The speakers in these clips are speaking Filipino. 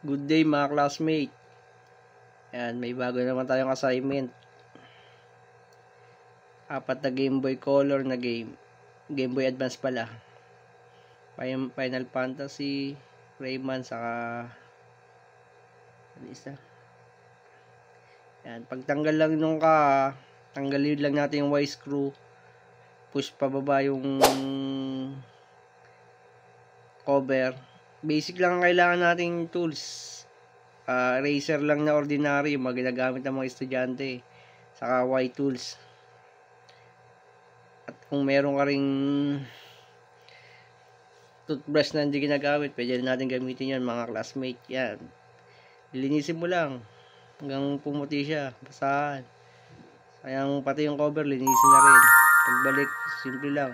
Good day mga classmate. Yan, may bago naman tayong assignment. 4 na Game Boy Color na game. Game Boy Advance pala. Final Fantasy, Rayman, saka ano isa? Yan, pagtanggal lang nung tanggalin lang natin yung Y screw. Push pababa yung cover. Basic lang ang kailangan nating tools. Eraser lang na ordinary, yung mga ginagamit ng mga estudyante. Saka Y tools. At kung meron ka ring toothbrush na hindi ginagamit, pwede rin natin gamitin yan mga classmate. Yan, lilinisin mo lang hanggang pumuti siya, basahan. Sayang pati yung cover, linisin na rin. Pagbalik, simple lang,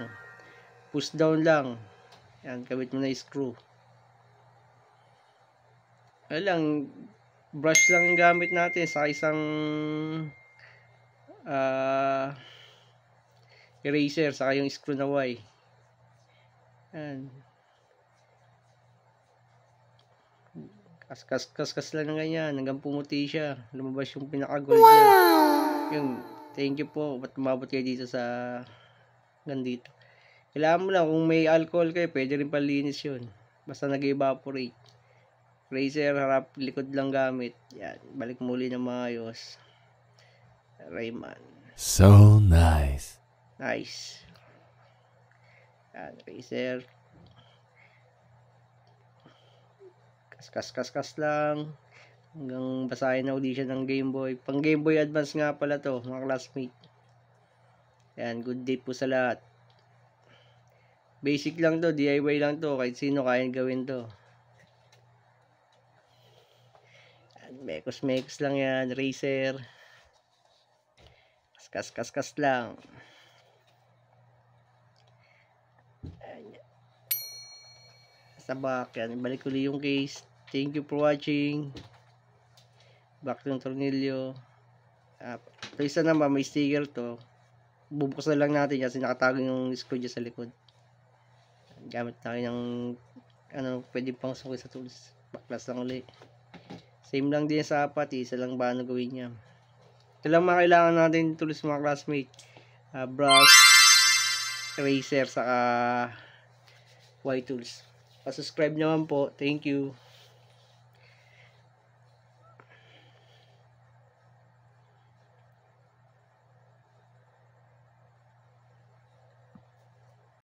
push down lang. Yan, kabit mo na yung screw. Ano lang, brush lang yung gamit natin sa isang eraser, saka yung screw na Y. Yan, kas lang ng ganyan hanggang pumuti siya, lumabas yung pinaka-gold niya. Yung thank you po at umabot kayo dito sa ganito. Kailangan mo lang, kung may alcohol kayo, pwede rin palinis yun, basta nag-evaporate. Razor, harap, likod lang gamit. Yan, balik muli ng maayos. Rayman. So nice. Nice. Yan, razor. Kas lang hanggang basahin na uli siya ng Game Boy. Pang Game Boy Advance nga pala to mga classmate. Yan, good day po sa lahat. Basic lang to, DIY lang to, kahit sino kaya gawin to. Mekos lang yan, racer. Kas lang. Sa back yan, balik uli yung case. Thank you for watching. Back yung tornilyo. Ito isa naman, may sticker to. Bubuksan lang natin kasi nakatago yung screw dyan sa likod. Gamit tayo ng pwede pang suki sa tools. Baklas lang uli. Same lang din sa apat, isa lang ba ano gawin niya. Ito lang mga kailangan natin tools mga classmate. Brush, eraser, saka Y tools. Pa-subscribe naman po. Thank you.